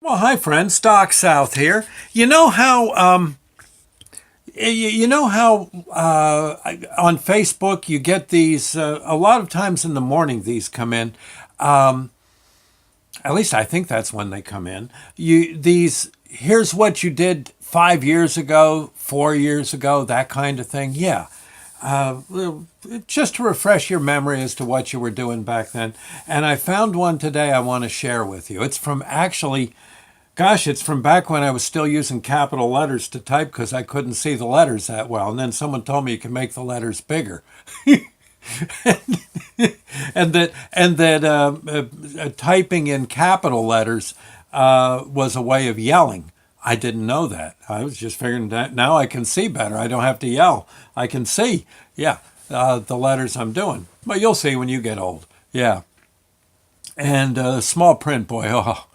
Well, hi, friends. Doc South here. On Facebook you get these. A lot of times in the morning, these come in. At least I think that's when they come in. You these. Here's what you did 5 years ago, 4 years ago, that kind of thing. Yeah. Well, just to refresh your memory as to what you were doing back then. And I found one today I want to share with you. It's from actually, gosh, it's from back when I was still using capital letters to type because I couldn't see the letters that well. And then someone told me you can make the letters bigger. and that typing in capital letters was a way of yelling. I didn't know that. I was just figuring that now I can see better. I don't have to yell. I can see. Yeah, the letters I'm doing. But you'll see when you get old. Yeah. And small print, boy. Oh,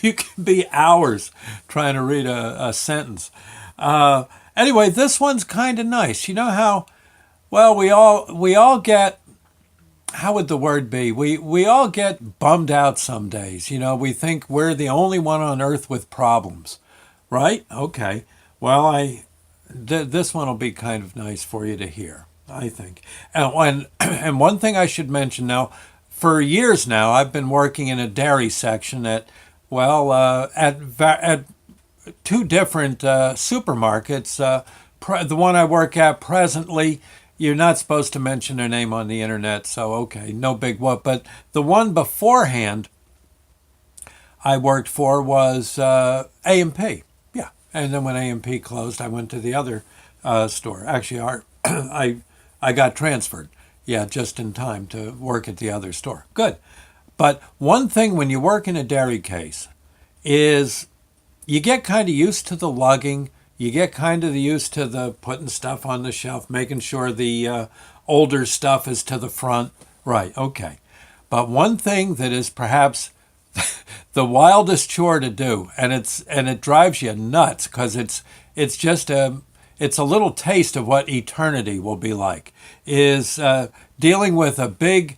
you can be hours trying to read a sentence. Anyway, this one's kind of nice. You know how well we all get, how would the word be? We all get bummed out some days. We think we're the only one on earth with problems, right? Okay. Well, this one will be kind of nice for you to hear, I think. And one thing I should mention now, for years now, I've been working in a dairy section at two different supermarkets. The one I work at presently, you're not supposed to mention their name on the internet, so okay, no big what. But the one beforehand I worked for was A&P. Yeah, and then when A&P closed, I went to the other store. Actually, I got transferred. Yeah, just in time to work at the other store. Good. But one thing when you work in a dairy case is you get kind of used to the lugging. You get kind of used to the putting stuff on the shelf, making sure the older stuff is to the front. Right, okay. But one thing that is perhaps the wildest chore to do, and it drives you nuts because it's just it's a little taste of what eternity will be like, is dealing with a big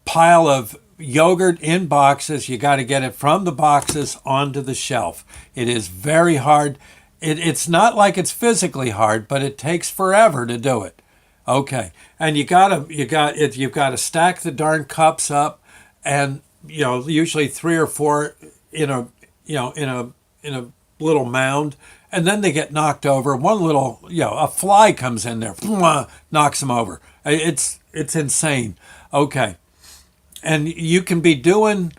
pile of yogurt in boxes. You got to get it from the boxes onto the shelf. It is very hard. It's not like it's physically hard, but it takes forever to do it. Okay, and you've got to stack the darn cups up, and usually three or four in a little mound, and then they get knocked over. One little a fly comes in there, knocks them over. It's insane. Okay, and you can be doing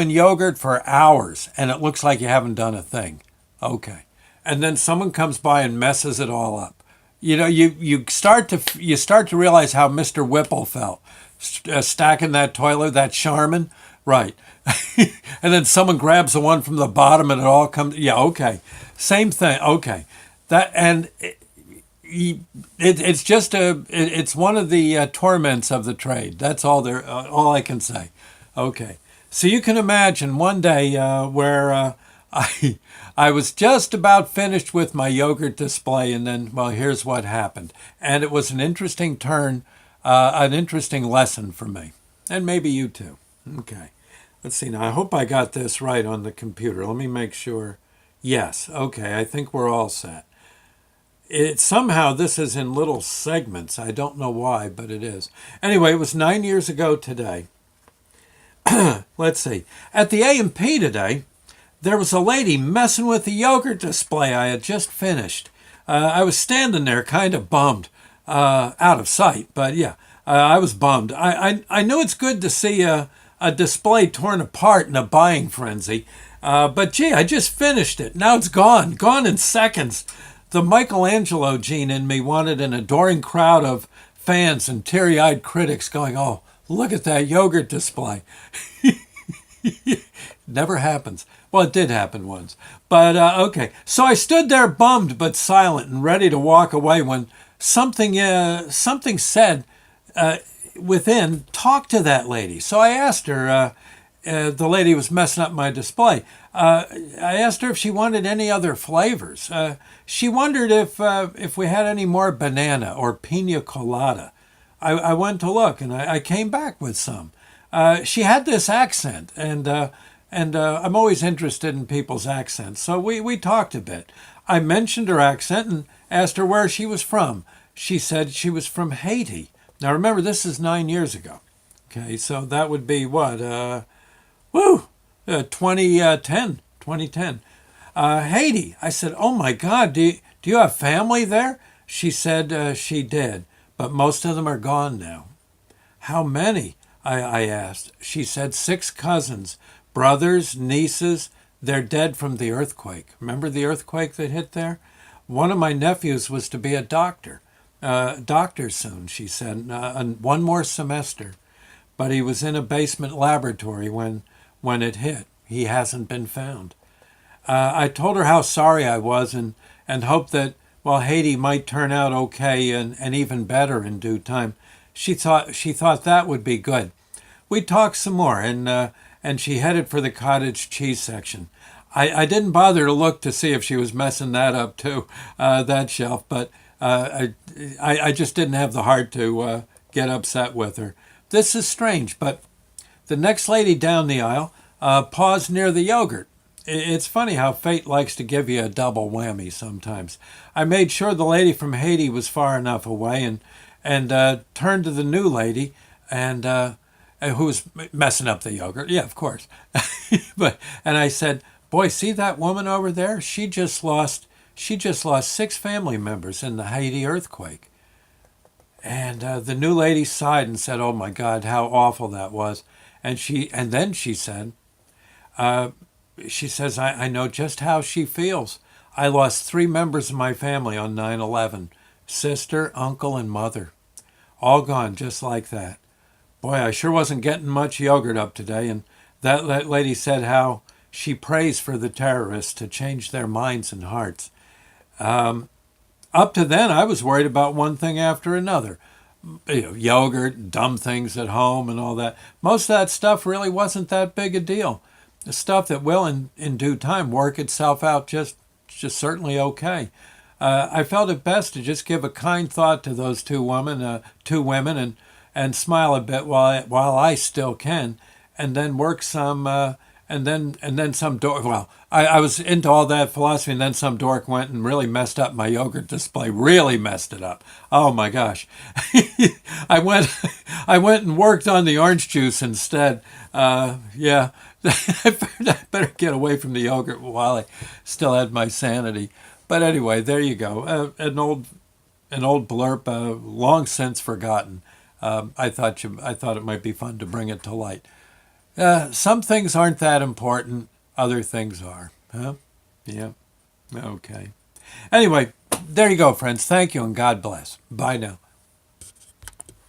yogurt for hours and it looks like you haven't done a thing. Okay. And then someone comes by and messes it all up. You start to realize how Mr. Whipple felt stacking that toilet, that Charmin. Right. And then someone grabs the one from the bottom and it all comes. Yeah. Okay. Same thing. Okay. It's one of the torments of the trade. That's all I can say. Okay. So you can imagine one day where I was just about finished with my yogurt display, and then, well, here's what happened. And it was an interesting turn, an interesting lesson for me. And maybe you too. Okay. Let's see now. I hope I got this right on the computer. Let me make sure. Yes. Okay. I think we're all set. Somehow this is in little segments. I don't know why, but it is. Anyway, it was 9 years ago today. Let's see. At the A&P today, there was a lady messing with the yogurt display I had just finished. I was standing there kind of bummed, out of sight, but yeah, I was bummed. I know it's good to see a display torn apart in a buying frenzy, but gee, I just finished it. Now it's gone in seconds. The Michelangelo gene in me wanted an adoring crowd of fans and teary-eyed critics going, "Oh, look at that yogurt display." Never happens. Well, it did happen once. But, okay. So I stood there bummed but silent and ready to walk away when something said within, "Talk to that lady." So I asked her, the lady was messing up my display. I asked her if she wanted any other flavors. She wondered if we had any more banana or pina colada. I went to look and I came back with some. she had this accent, and I'm always interested in people's accents. So we talked a bit. I mentioned her accent and asked her where she was from. She said she was from Haiti. Now remember, this is 9 years ago. Okay, so that would be what? 2010. 2010. Haiti. I said, oh my God, do you have family there? She said she did, but most of them are gone now. How many? I asked. She said 6 cousins, brothers, nieces. They're dead from the earthquake. Remember the earthquake that hit there? One of my nephews was to be a doctor soon, she said, and one more semester. But he was in a basement laboratory when it hit. He hasn't been found. I told her how sorry I was and hoped that, well, Haiti might turn out okay and even better in due time. She thought that would be good. We talked some more, and she headed for the cottage cheese section. I didn't bother to look to see if she was messing that up too, that shelf, but I just didn't have the heart to get upset with her. This is strange, but the next lady down the aisle paused near the yogurt. It's funny how fate likes to give you a double whammy sometimes. I made sure the lady from Haiti was far enough away and turned to the new lady and who was messing up the yogurt. Yeah, of course. And I said, "Boy, see that woman over there? She just lost 6 family members in the Haiti earthquake." And the new lady sighed and said, "Oh my God, how awful that was." And then she said, she says, I know just how she feels. I lost 3 members of my family on 9/11: sister, uncle, and mother. All gone just like that. Boy, I sure wasn't getting much yogurt up today. And that lady said how she prays for the terrorists to change their minds and hearts. Up to then, I was worried about one thing after another. Yogurt, dumb things at home, and all that. Most of that stuff really wasn't that big a deal. The stuff that will, in due time, work itself out just certainly okay. I felt it best to just give a kind thought to those two women, and smile a bit while I still can, and then work some, and then some dork. Well, I was into all that philosophy, and then some dork went and really messed up my yogurt display. Really messed it up. Oh my gosh! I went I went and worked on the orange juice instead. Yeah. I better get away from the yogurt while I still had my sanity. But anyway, there you go. An old blurb, long since forgotten. I thought it might be fun to bring it to light. Some things aren't that important. Other things are. Huh? Yeah. Okay. Anyway, there you go, friends. Thank you and God bless. Bye now.